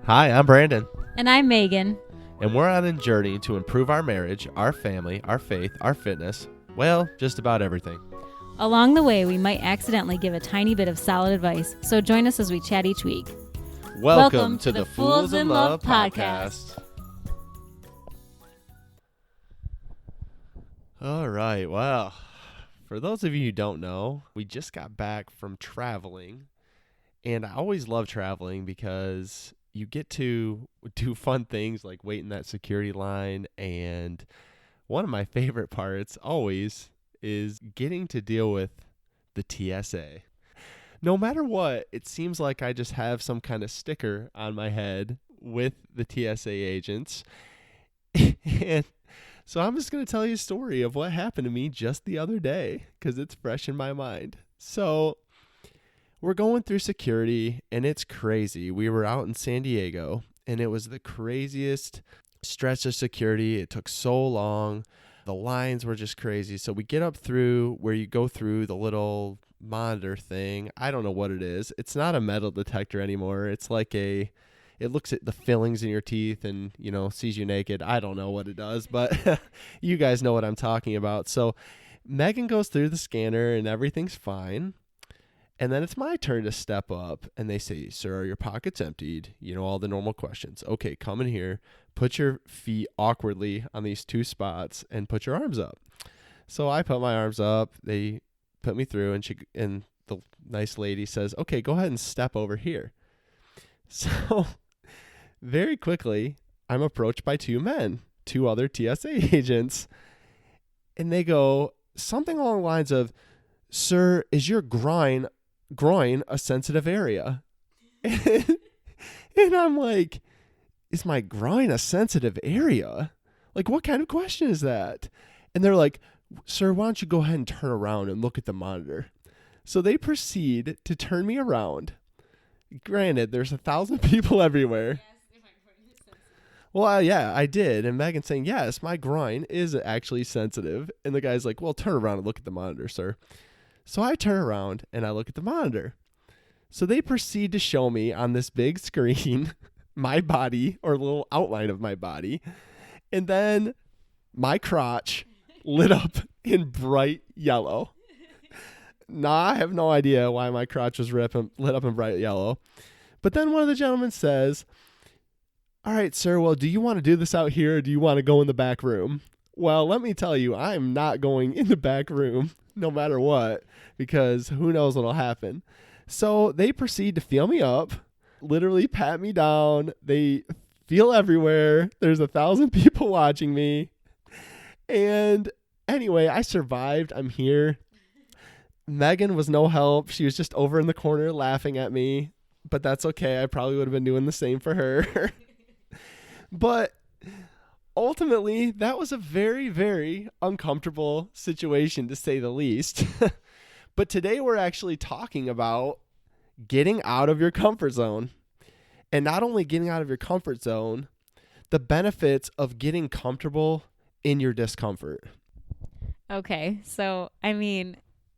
Hi, I'm Brandon, And I'm Megan. and we're on a journey to improve our marriage, our family, our faith, our fitness, well, just about everything. Along the way, we might accidentally give a tiny bit of solid advice, so join us as we chat each week. Welcome to the Fools in Love podcast. All right, well, for those of you who don't know, we just got back from traveling, and I always love traveling because you get to do fun things like wait in that security line, and one of my favorite parts always is getting to deal with the TSA. No matter what, it seems like I just have some kind of sticker on my head with the TSA agents. And so I'm just going to tell you a story of what happened to me just the other day because it's fresh in my mind. So we're going through security and it's crazy. We were out in San Diego and it was the craziest stretch of security. It took so long. The lines were just crazy. So we get up through where you go through the little monitor thing. I don't know what it is. It's not a metal detector anymore. It's like it looks at the fillings in your teeth and, sees you naked. I don't know what it does, but you guys know what I'm talking about. So Megan goes through the scanner and everything's fine. And then it's my turn to step up and they say, "Sir, are your pockets emptied?" All the normal questions. Okay, come in here, put your feet awkwardly on these two spots and put your arms up. So I put my arms up. They put me through and the nice lady says, "Okay, go ahead and step over here." So very quickly, I'm approached by two men, two other TSA agents, and they go something along the lines of, "Sir, is your groin a sensitive area?" And I'm like, "Is my groin a sensitive area? Like, what kind of question is that?" And they're like, "Sir, why don't you go ahead and turn around and look at the monitor?" So they proceed to turn me around. Granted, there's 1,000 people everywhere. Well, yeah, I did. And Megan's saying, "Yes, my groin is actually sensitive." And the guy's like, "Well, turn around and look at the monitor, sir." So I turn around and I look at the monitor. So they proceed to show me on this big screen my body, or a little outline of my body. And then my crotch lit up in bright yellow. Nah, I have no idea why my crotch was lit up in bright yellow. But then one of the gentlemen says, "All right, sir, well, do you want to do this out here or do you want to go in the back room?" Well, let me tell you, I'm not going in the back room no matter what, because who knows what'll happen. So they proceed to feel me up, literally pat me down. They feel everywhere. There's 1,000 people watching me. And anyway, I survived. I'm here. Megan was no help. She was just over in the corner laughing at me, but that's okay. I probably would have been doing the same for her. But ultimately, that was a very, very uncomfortable situation, to say the least. But today we're actually talking about getting out of your comfort zone. And not only getting out of your comfort zone, the benefits of getting comfortable in your discomfort. Okay, so,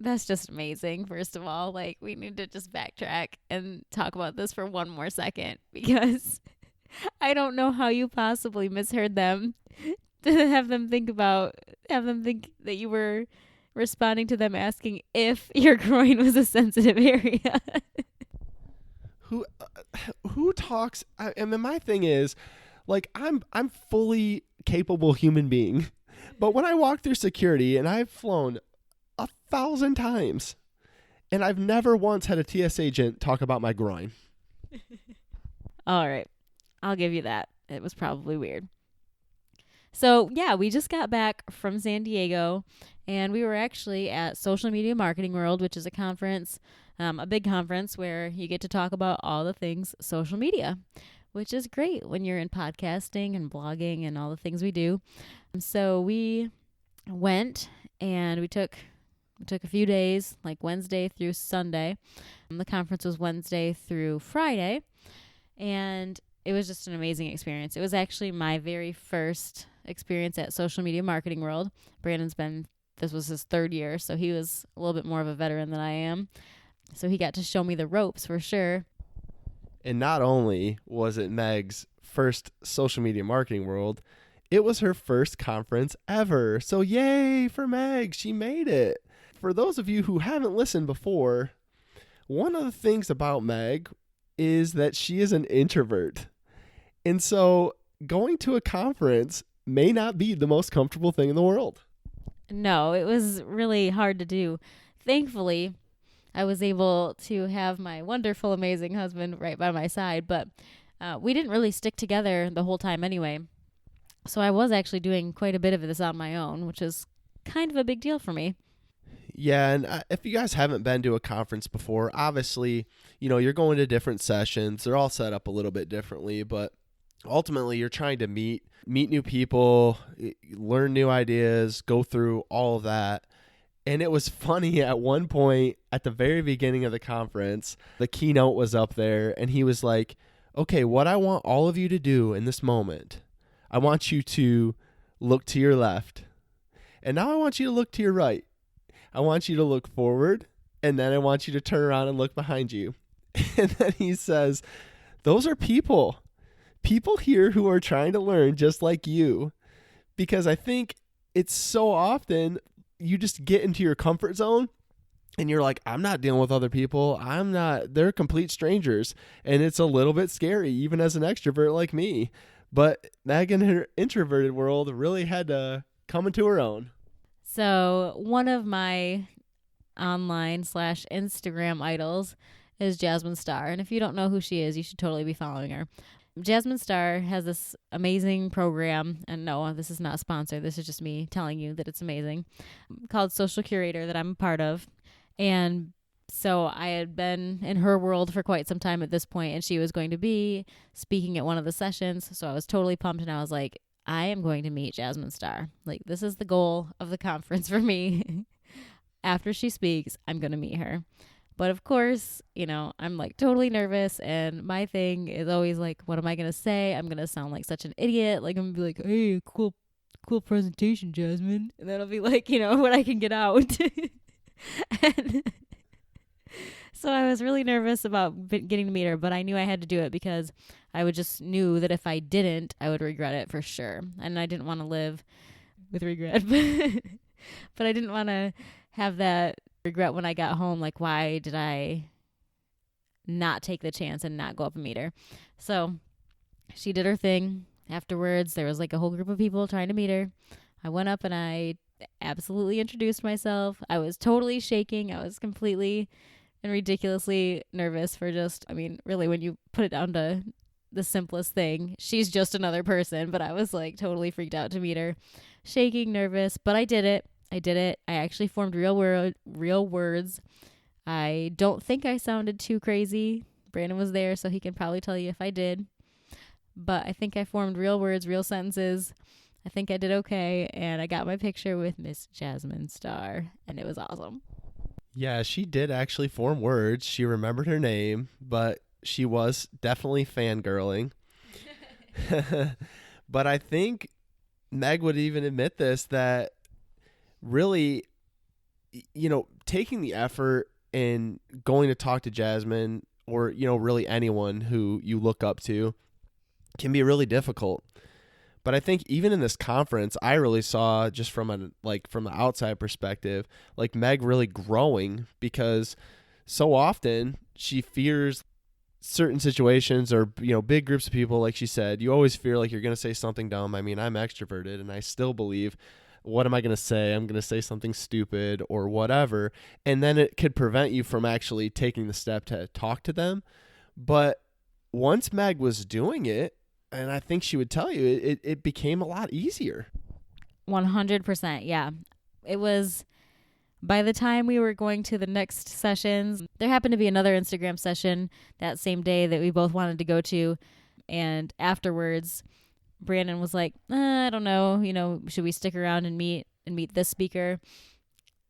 that's just amazing, first of all. Like, we need to just backtrack and talk about this for one more second, because I don't know how you possibly misheard them to have them think that you were responding to them asking if your groin was a sensitive area. Who talks? My thing is, like, I'm fully capable human being, but when I walk through security, and I've flown 1,000 times, and I've never once had a TS agent talk about my groin. All right, I'll give you that. It was probably weird. So, yeah, we just got back from San Diego, and we were actually at Social Media Marketing World, which is a conference, a big conference where you get to talk about all the things social media, which is great when you're in podcasting and blogging and all the things we do. So we went and we took a few days, like Wednesday through Sunday. The conference was Wednesday through Friday, and it was just an amazing experience. It was actually my very first experience at Social Media Marketing World. This was his third year, so he was a little bit more of a veteran than I am. So he got to show me the ropes for sure. And not only was it Meg's first social media marketing world, it was her first conference ever. So yay for Meg. She made it. For those of you who haven't listened before, one of the things about Meg is that she is an introvert. And so going to a conference may not be the most comfortable thing in the world. No, it was really hard to do. Thankfully, I was able to have my wonderful, amazing husband right by my side, but we didn't really stick together the whole time anyway. So I was actually doing quite a bit of this on my own, which is kind of a big deal for me. Yeah, and if you guys haven't been to a conference before, obviously, you're going to different sessions. They're all set up a little bit differently, but ultimately you're trying to meet new people, learn new ideas, go through all of that. And it was funny at one point at the very beginning of the conference, the keynote was up there and he was like, okay, what I want all of you to do in this moment, I want you to look to your left. And now I want you to look to your right. I want you to look forward. And then I want you to turn around and look behind you. And then he says, those are people here who are trying to learn just like you. Because I think it's so often you just get into your comfort zone and you're like, I'm not dealing with other people. They're complete strangers. And it's a little bit scary, even as an extrovert like me. But Meg in her introverted world really had to come into her own. So one of my online/Instagram idols is Jasmine Star. And if you don't know who she is, you should totally be following her. Jasmine Star has this amazing program, and no, this is not sponsored. This is just me telling you that it's amazing, called Social Curator that I'm a part of. And so I had been in her world for quite some time at this point, and she was going to be speaking at one of the sessions. So I was totally pumped, and I was like, I am going to meet Jasmine Star. Like, this is the goal of the conference for me. After she speaks, I'm going to meet her. But of course, I'm like totally nervous, and my thing is always like, what am I going to say? I'm going to sound like such an idiot. Like, I'm going to be like, hey, cool presentation, Jasmine. And then I'll be like, what I can get out. And so I was really nervous about getting to meet her, but I knew I had to do it because I just knew that if I didn't, I would regret it for sure. And I didn't want to live with regret. But I didn't want to have that regret when I got home, like, why did I not take the chance and not go up and meet her? So she did her thing. Afterwards, there was like a whole group of people trying to meet her. I went up and I absolutely introduced myself. I was totally shaking. I was completely and ridiculously nervous for really, when you put it down to the simplest thing, she's just another person. But I was like totally freaked out to meet her, shaking, nervous, but I did it. I actually formed real words. I don't think I sounded too crazy. Brandon was there, so he can probably tell you if I did. But I think I formed real words, real sentences. I think I did okay, and I got my picture with Miss Jasmine Star, and it was awesome. Yeah, she did actually form words. She remembered her name, but she was definitely fangirling. But I think Meg would even admit this, that really, taking the effort and going to talk to Jasmine or, really anyone who you look up to can be really difficult. But I think even in this conference, I really saw, just from the outside perspective, like Meg really growing, because so often she fears certain situations or, big groups of people. Like she said, you always fear like you're going to say something dumb. I mean, I'm extroverted and I still believe, what am I going to say? I'm going to say something stupid or whatever. And then it could prevent you from actually taking the step to talk to them. But once Meg was doing it, and I think she would tell you, it became a lot easier. 100%. Yeah. It was, by the time we were going to the next sessions, there happened to be another Instagram session that same day that we both wanted to go to. And afterwards, Brandon was like, I don't know, should we stick around and meet this speaker?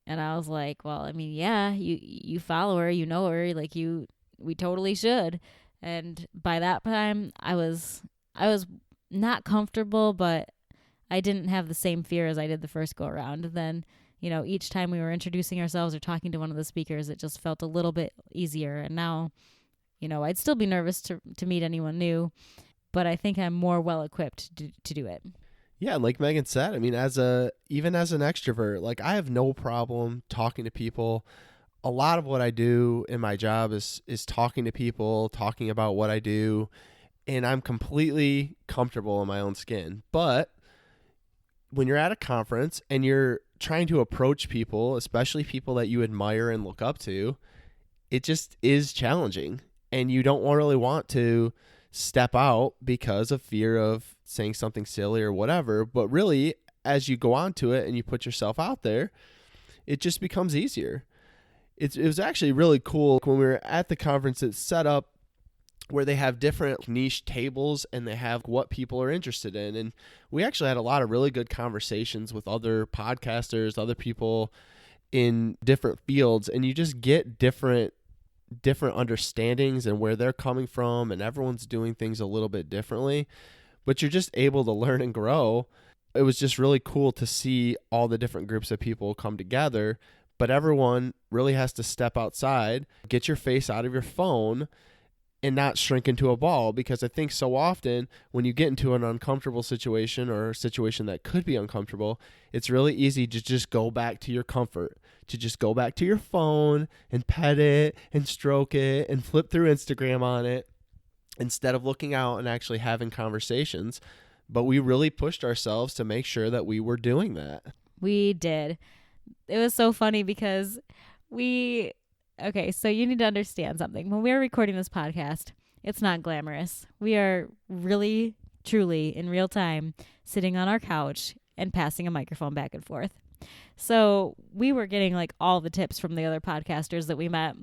And I was like, well, I mean, yeah, you follow her, you know her, like we totally should. And by that time, I was not comfortable, but I didn't have the same fear as I did the first go around. Then, each time we were introducing ourselves or talking to one of the speakers, it just felt a little bit easier. And now I'd still be nervous to meet anyone new, but I think I'm more well equipped to do it. Yeah, like Megan said, I mean, even as an extrovert, like I have no problem talking to people. A lot of what I do in my job is talking to people, talking about what I do, and I'm completely comfortable in my own skin. But when you're at a conference and you're trying to approach people, especially people that you admire and look up to, it just is challenging. And you don't really want to step out because of fear of saying something silly or whatever. But really, as you go on to it and you put yourself out there, it just becomes easier. It was actually really cool when we were at the conference. It's set up where they have different niche tables and they have what people are interested in. And we actually had a lot of really good conversations with other podcasters, other people in different fields, and you just get different understandings and where they're coming from, and everyone's doing things a little bit differently, but you're just able to learn and grow. It was just really cool to see all the different groups of people come together, but everyone really has to step outside, get your face out of your phone, and not shrink into a ball, because I think so often when you get into an uncomfortable situation or a situation that could be uncomfortable, it's really easy to just go back to your comfort, to just go back to your phone and pet it and stroke it and flip through Instagram on it instead of looking out and actually having conversations. But we really pushed ourselves to make sure that we were doing that. We did. It was so funny because okay, so you need to understand something. When we're recording this podcast, it's not glamorous. We are really, truly, in real time, sitting on our couch and passing a microphone back and forth. So we were getting like all the tips from the other podcasters that we met.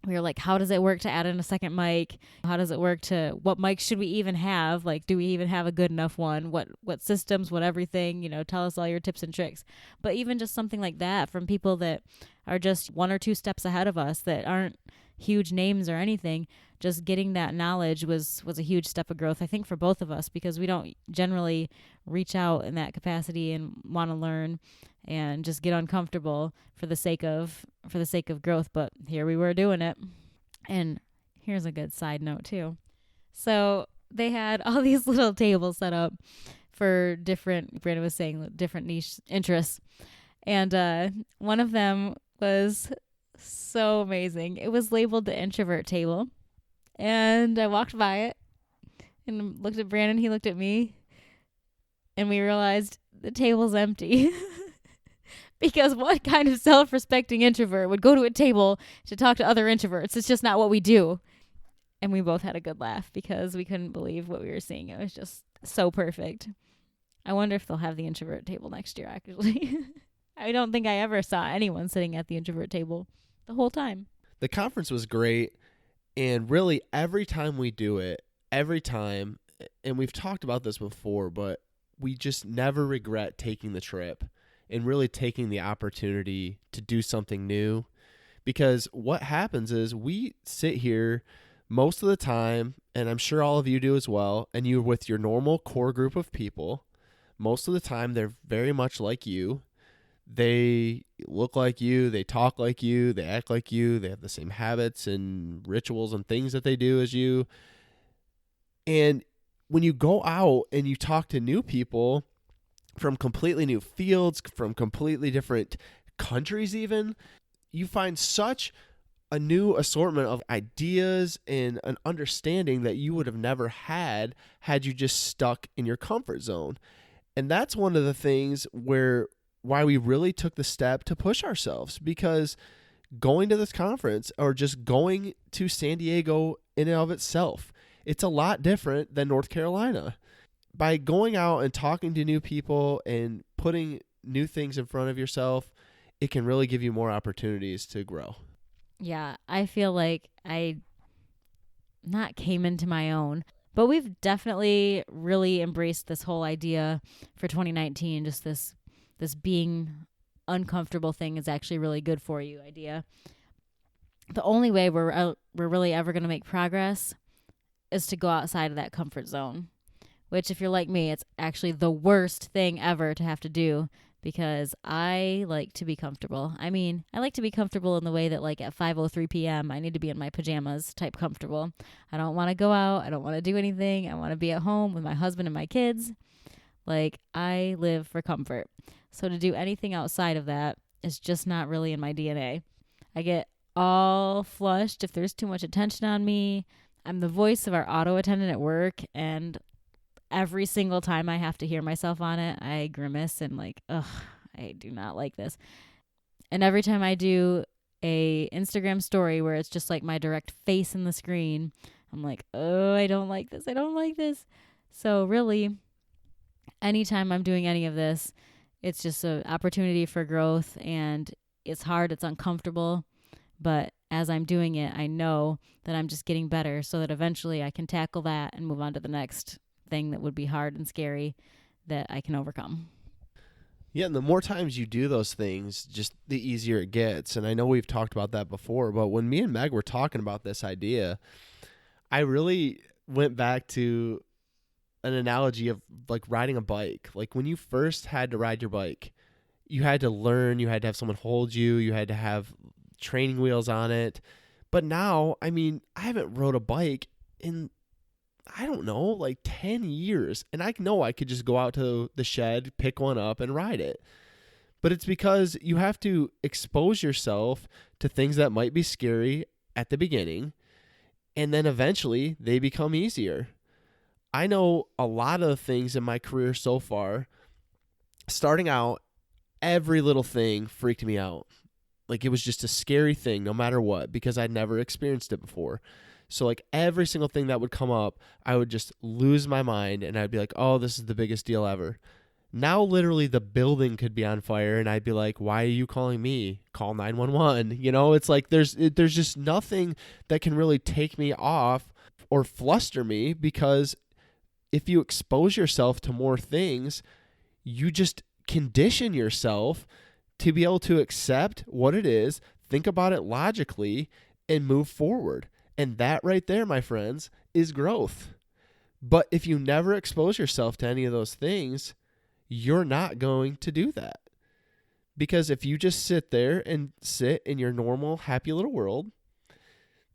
We were like, how does it work to add in a second mic? How does it work what mic should we even have? Like, do we even have a good enough one? What systems, what everything, tell us all your tips and tricks. But even just something like that from people that are just one or two steps ahead of us, that aren't huge names or anything, just getting that knowledge was a huge step of growth, I think, for both of us, because we don't generally reach out in that capacity and want to learn and just get uncomfortable for the sake of growth. But here we were doing it. And here's a good side note too. So they had all these little tables set up for Brandon was saying, different niche interests. And one of them was so amazing. It was labeled the introvert table. And I walked by it and looked at Brandon. He looked at me. And we realized the table's empty. Because what kind of self-respecting introvert would go to a table to talk to other introverts? It's just not what we do. And we both had a good laugh because we couldn't believe what we were seeing. It was just so perfect. I wonder if they'll have the introvert table next year, actually. I don't think I ever saw anyone sitting at the introvert table the whole time. The conference was great. And really, every time we do it, and we've talked about this before, but we just never regret taking the trip and really taking the opportunity to do something new. Because what happens is we sit here most of the time, and I'm sure all of you do as well, and you're with your normal core group of people. Most of the time, they're very much like you. They look like you, they talk like you, they act like you, they have the same habits and rituals and things that they do as you. And when you go out and you talk to new people from completely new fields, from completely different countries even, you find such a new assortment of ideas and an understanding that you would have never had you just stuck in your comfort zone. And that's one of the things why we really took the step to push ourselves, because going to this conference, or just going to San Diego in and of itself, it's a lot different than North Carolina. By going out and talking to new people and putting new things in front of yourself, it can really give you more opportunities to grow. Yeah, I feel like I not came into my own, but we've definitely really embraced this whole idea for 2019, just this being uncomfortable thing is actually really good for you idea. The only way we're really ever going to make progress is to go outside of that comfort zone, which, if you're like me, it's actually the worst thing ever to have to do, because I like to be comfortable. I mean, I like to be comfortable in the way that like at 5:03 p.m. I need to be in my pajamas type comfortable. I don't want to go out. I don't want to do anything. I want to be at home with my husband and my kids. Like, I live for comfort. So to do anything outside of that is just not really in my DNA. I get all flushed if there's too much attention on me. I'm the voice of our auto attendant at work, and every single time I have to hear myself on it, I grimace and like, ugh, I do not like this. And every time I do a Instagram story where it's just like my direct face in the screen, I'm like, oh, I don't like this. I don't like this. So really, anytime I'm doing any of this, it's just an opportunity for growth, and it's hard, it's uncomfortable, but as I'm doing it, I know that I'm just getting better so that eventually I can tackle that and move on to the next thing that would be hard and scary that I can overcome. Yeah, and the more times you do those things, just the easier it gets. And I know we've talked about that before, but when me and Meg were talking about this idea, I really went back to an analogy of like riding a bike. Like when you first had to ride your bike, you had to learn, you had to have someone hold you, you had to have training wheels on it. But now, I mean, I haven't rode a bike in, I don't know, like 10 years. And I know I could just go out to the shed, pick one up and ride it. But it's because you have to expose yourself to things that might be scary at the beginning, and then eventually they become easier. I know a lot of things in my career so far, starting out, every little thing freaked me out. Like it was just a scary thing no matter what, because I'd never experienced it before. So like every single thing that would come up, I would just lose my mind and I'd be like, oh, this is the biggest deal ever. Now literally the building could be on fire and I'd be like, why are you calling me? Call 911. You know, it's like there's just nothing that can really take me off or fluster me, because if you expose yourself to more things, you just condition yourself to be able to accept what it is, think about it logically, and move forward. And that right there, my friends, is growth. But if you never expose yourself to any of those things, you're not going to do that. Because if you just sit there and sit in your normal, happy little world,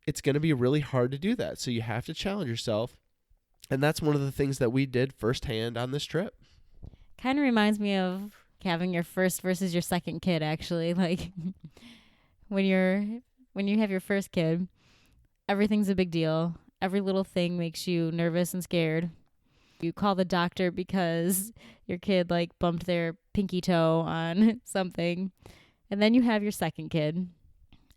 it's going to be really hard to do that. So you have to challenge yourself. And that's one of the things that we did firsthand on this trip. Kind of reminds me of having your first versus your second kid, actually. Like when you have your first kid, everything's a big deal. Every little thing makes you nervous and scared. You call the doctor because your kid like bumped their pinky toe on something. And then you have your second kid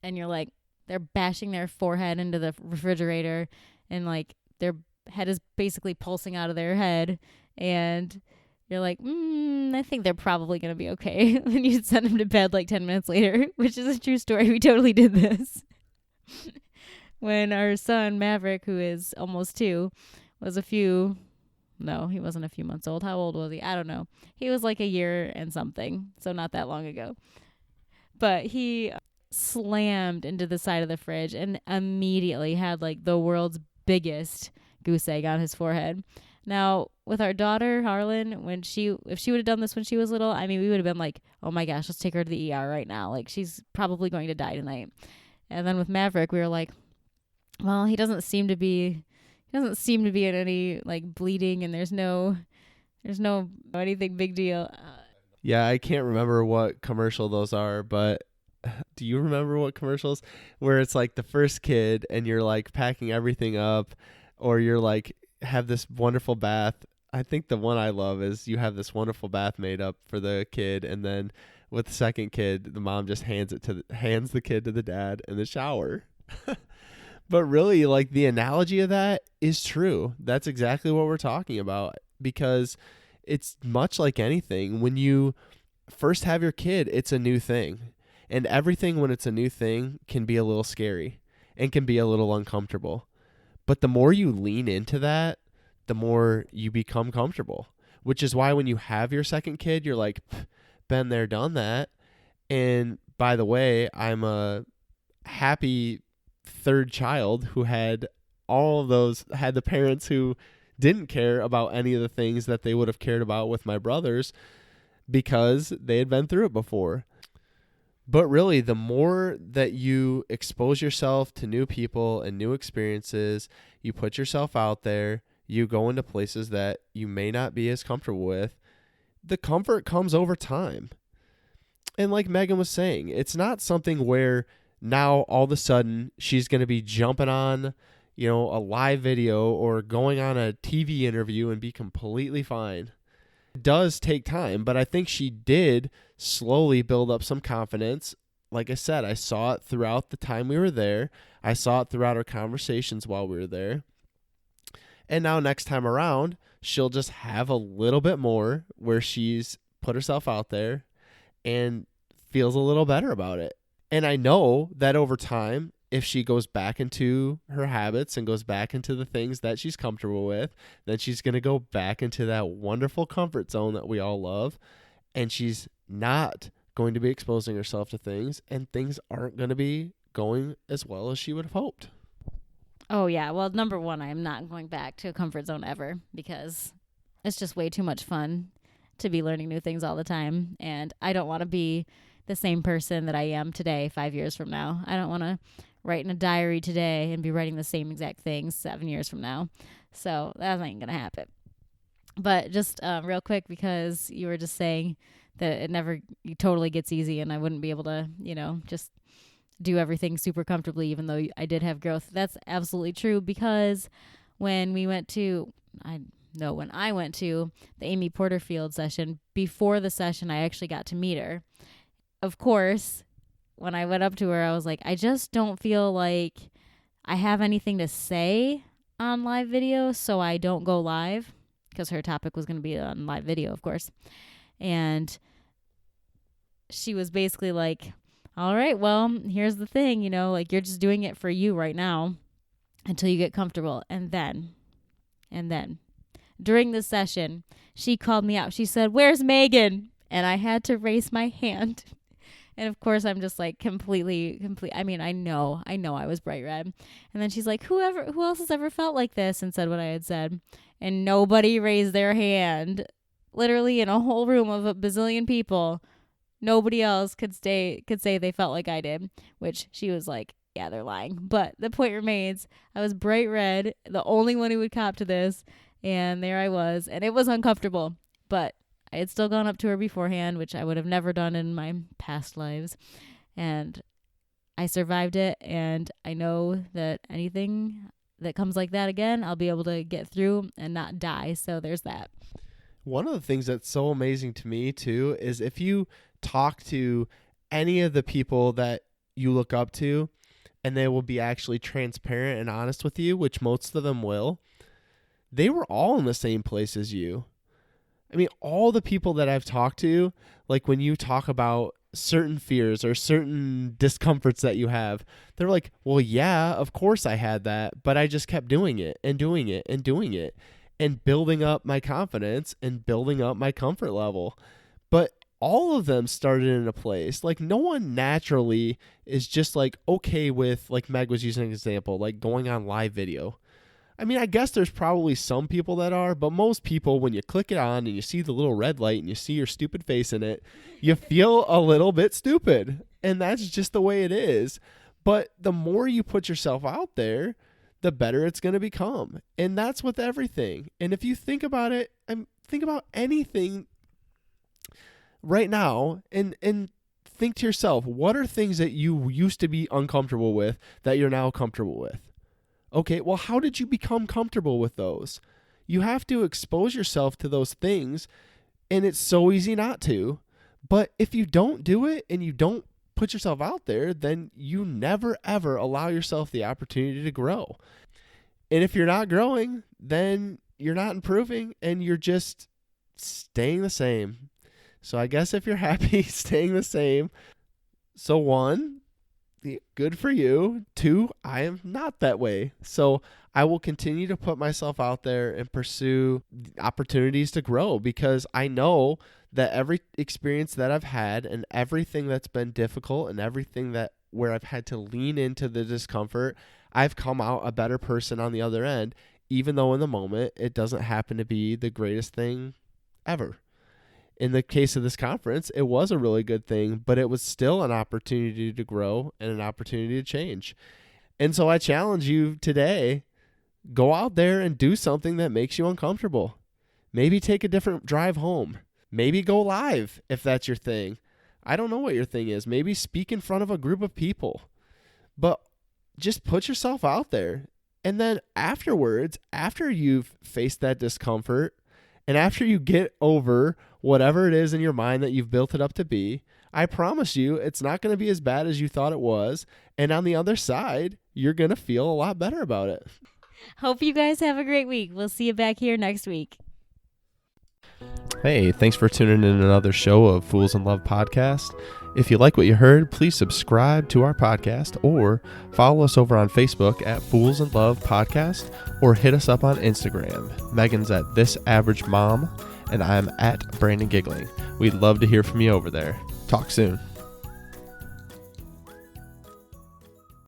and you're like, they're bashing their forehead into the refrigerator and like their head is basically pulsing out of their head. And you're like, I think they're probably going to be okay. And you send them to bed like 10 minutes later, which is a true story. We totally did this. When our son, Maverick, who is almost 2, was he wasn't a few months old. How old was he? I don't know. He was like a year and something, so not that long ago. But he slammed into the side of the fridge and immediately had like the world's biggest goose egg on his forehead. Now, with our daughter, Harlan, if she would have done this when she was little, I mean, we would have been like, oh my gosh, let's take her to the ER right now. Like, she's probably going to die tonight. And then with Maverick, we were like, well, he doesn't seem to be in any like bleeding, and there's no anything big deal. Yeah, I can't remember what commercial those are, but do you remember what commercials where it's like the first kid and you're like packing everything up, or you're like have this wonderful bath? I think the one I love is you have this wonderful bath made up for the kid, and then with the second kid, the mom just hands the kid to the dad in the shower. But really, like, the analogy of that is true. That's exactly what we're talking about, because it's much like anything. When you first have your kid, it's a new thing. And everything when it's a new thing can be a little scary and can be a little uncomfortable. But the more you lean into that, the more you become comfortable, which is why when you have your second kid, you're like, been there, done that. And by the way, I'm a happy third child who had the parents who didn't care about any of the things that they would have cared about with my brothers, because they had been through it before. But really, the more that you expose yourself to new people and new experiences, you put yourself out there, you go into places that you may not be as comfortable with, the comfort comes over time. And like Megan was saying, it's not something where now all of a sudden she's going to be jumping on, a live video or going on a TV interview and be completely fine. It does take time, but I think she did slowly build up some confidence. Like I said, I saw it throughout the time we were there. I saw it throughout our conversations while we were there. And now next time around, she'll just have a little bit more where she's put herself out there and feels a little better about it. And I know that over time, if she goes back into her habits and goes back into the things that she's comfortable with, then she's going to go back into that wonderful comfort zone that we all love. And she's not going to be exposing herself to things, and things aren't going to be going as well as she would have hoped. Oh, yeah. Well, number one, I am not going back to a comfort zone ever because it's just way too much fun to be learning new things all the time. And I don't want to be the same person that I am today 5 years from now. I don't want to write in a diary today and be writing the same exact things 7 years from now. So that ain't going to happen. But just real quick, because you were just saying that it never totally gets easy and I wouldn't be able to, just do everything super comfortably, even though I did have growth. That's absolutely true, because when I went to the Amy Porterfield session, before the session, I actually got to meet her. Of course, when I went up to her, I was like, I just don't feel like I have anything to say on live video, so I don't go live, because her topic was going to be on live video, of course. And she was basically like, all right, well, here's the thing, you're just doing it for you right now until you get comfortable. And then during the session, she called me out. She said, "Where's Megan?" And I had to raise my hand. And of course, I'm just like complete. I mean, I know I was bright red. And then she's like, who else has ever felt like this? And said what I had said. And nobody raised their hand. Literally in a whole room of a bazillion people, nobody else could say they felt like I did, which she was like, yeah, they're lying. But the point remains, I was bright red, the only one who would cop to this. And there I was. And it was uncomfortable. But I had still gone up to her beforehand, which I would have never done in my past lives. And I survived it. And I know that anything that comes like that again, I'll be able to get through and not die. So there's that. One of the things that's so amazing to me, too, is if you talk to any of the people that you look up to, and they will be actually transparent and honest with you, which most of them will, they were all in the same place as you. I mean, all the people that I've talked to, like when you talk about certain fears or certain discomforts that you have, they're like, well, yeah, of course I had that, but I just kept doing it and doing it and doing it and building up my confidence and building up my comfort level. But all of them started in a place. Like, no one naturally is just like okay with, like Meg was using an example, like going on live video. I mean, I guess there's probably some people that are, but most people, when you click it on and you see the little red light and you see your stupid face in it, you feel a little bit stupid. And that's just the way it is. But the more you put yourself out there, the better it's going to become. And that's with everything. And if you think about it, think about anything right now and think to yourself, what are things that you used to be uncomfortable with that you're now comfortable with? Okay, well, how did you become comfortable with those? You have to expose yourself to those things, and it's so easy not to. But if you don't do it and you don't put yourself out there, then you never, ever allow yourself the opportunity to grow. And if you're not growing, then you're not improving, and you're just staying the same. So I guess if you're happy staying the same, so one, good for you. Two, I am not that way. So I will continue to put myself out there and pursue opportunities to grow, because I know that every experience that I've had and everything that's been difficult and everything that where I've had to lean into the discomfort, I've come out a better person on the other end, even though in the moment it doesn't happen to be the greatest thing ever. in the case of this conference, it was a really good thing, but it was still an opportunity to grow and an opportunity to change. And so I challenge you today, go out there and do something that makes you uncomfortable. Maybe take a different drive home. Maybe go live if that's your thing. I don't know what your thing is. Maybe speak in front of a group of people. But just put yourself out there. And then afterwards, after you've faced that discomfort, and after you get over whatever it is in your mind that you've built it up to be, I promise you it's not going to be as bad as you thought it was. And on the other side, you're going to feel a lot better about it. Hope you guys have a great week. We'll see you back here next week. Hey, thanks for tuning in another show of Fools in Love podcast. If you like what you heard, please subscribe to our podcast or follow us over on Facebook at Fools in Love Podcast or hit us up on Instagram. Megan's at This Average Mom and I'm at Brandon Giggling. We'd love to hear from you over there. Talk soon.